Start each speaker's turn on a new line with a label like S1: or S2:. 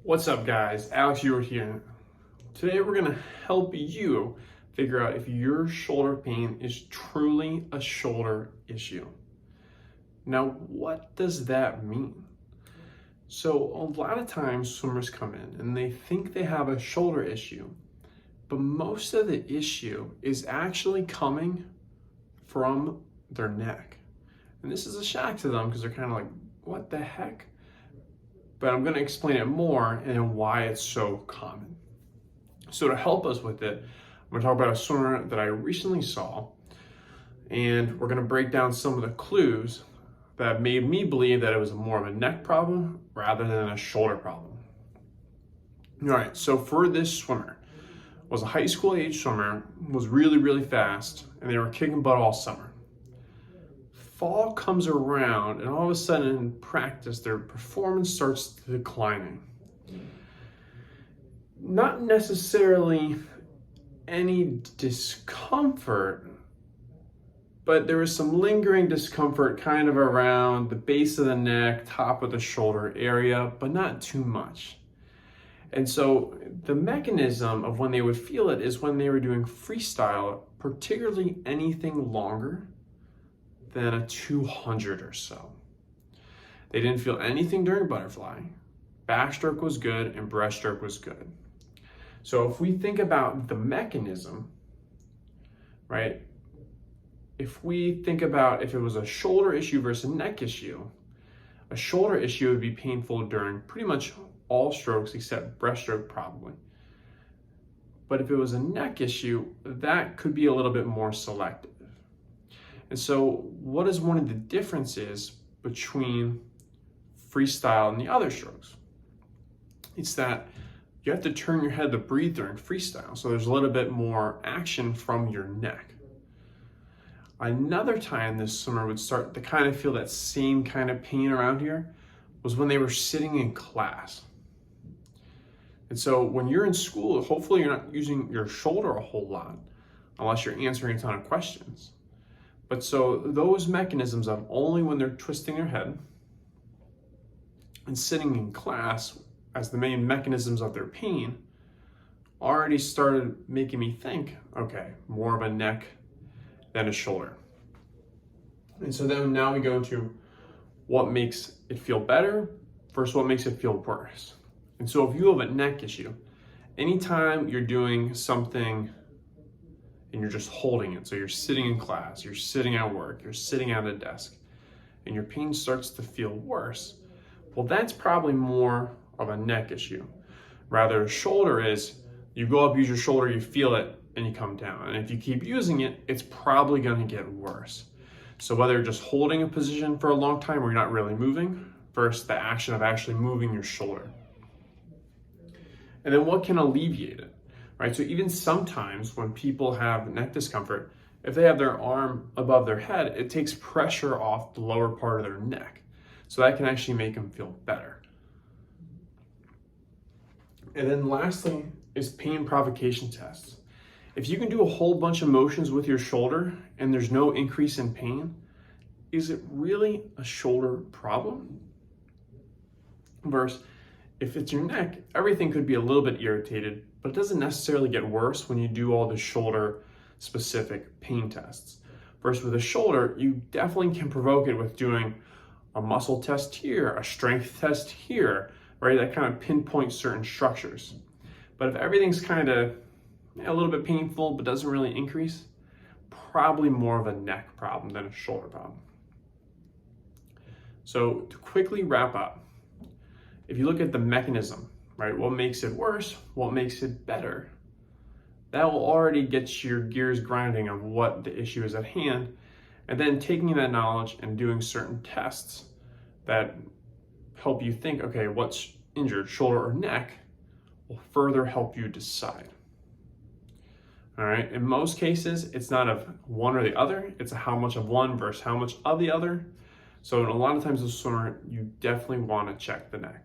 S1: What's up, guys? Alex Ewart here. Today we're going to help you figure out if your shoulder pain is truly a shoulder issue. Now, what does that mean? So a lot of times swimmers come in and they think they have a shoulder issue, but most of the issue is actually coming from their neck. And this is a shock to them because they're kind of like, what the heck? But I'm going to explain it more and why it's so common. So to help us with it, I'm going to talk about a swimmer that I recently saw, and we're going to break down some of the clues that made me believe that it was more of a neck problem rather than a shoulder problem. All right, so for this swimmer, was a high school age swimmer, was really fast, and they were kicking butt all summer. Fall comes around and all of a sudden in practice their performance starts declining. Not necessarily any discomfort, but there was some lingering discomfort kind of around the base of the neck, top of the shoulder area, but not too much. And so the mechanism of when they would feel it is when they were doing freestyle, particularly anything longer than a 200 or so. They didn't feel anything during butterfly. Backstroke was good and breaststroke was good. So if we think about the mechanism, right? If we think about if it was a shoulder issue versus a neck issue, a shoulder issue would be painful during pretty much all strokes except breaststroke probably. But if it was a neck issue, that could be a little bit more selective. And so what is one of the differences between freestyle and the other strokes? It's that you have to turn your head to breathe during freestyle. So there's a little bit more action from your neck. Another time this swimmer would start to kind of feel that same kind of pain around here was when they were sitting in class. And so when you're in school, hopefully you're not using your shoulder a whole lot unless you're answering a ton of questions. But so those mechanisms of only when they're twisting their head and sitting in class as the main mechanisms of their pain already started making me think, okay, more of a neck than a shoulder. And so then now we go into what makes it feel better versus what makes it feel worse. And so if you have a neck issue, anytime you're doing something and you're just holding it. So you're sitting in class, you're sitting at work, you're sitting at a desk, and your pain starts to feel worse. Well, that's probably more of a neck issue. Rather, a shoulder is you go up, use your shoulder, you feel it, and you come down. And if you keep using it, it's probably going to get worse. So whether you're just holding a position for a long time where you're not really moving versus the action of actually moving your shoulder. And then what can alleviate it? Right, so even sometimes when people have neck discomfort, if they have their arm above their head, it takes pressure off the lower part of their neck. So that can actually make them feel better. And then lastly is pain provocation tests. If you can do a whole bunch of motions with your shoulder and there's no increase in pain, is it really a shoulder problem? Versus if it's your neck, everything could be a little bit irritated, but it doesn't necessarily get worse when you do all the shoulder specific pain tests. Versus with a shoulder, you definitely can provoke it with doing a muscle test here, a strength test here, right? That kind of pinpoints certain structures. But if everything's kind of a little bit painful, but doesn't really increase, probably more of a neck problem than a shoulder problem. So to quickly wrap up, if you look at the mechanism, right, what makes it worse, what makes it better, that will already get your gears grinding of what the issue is at hand, and then taking that knowledge and doing certain tests that help you think, okay, what's injured, shoulder or neck, will further help you decide. All right, in most cases, it's not of one or the other, it's a how much of one versus how much of the other. So a lot of times as a swimmer, you definitely want to check the neck.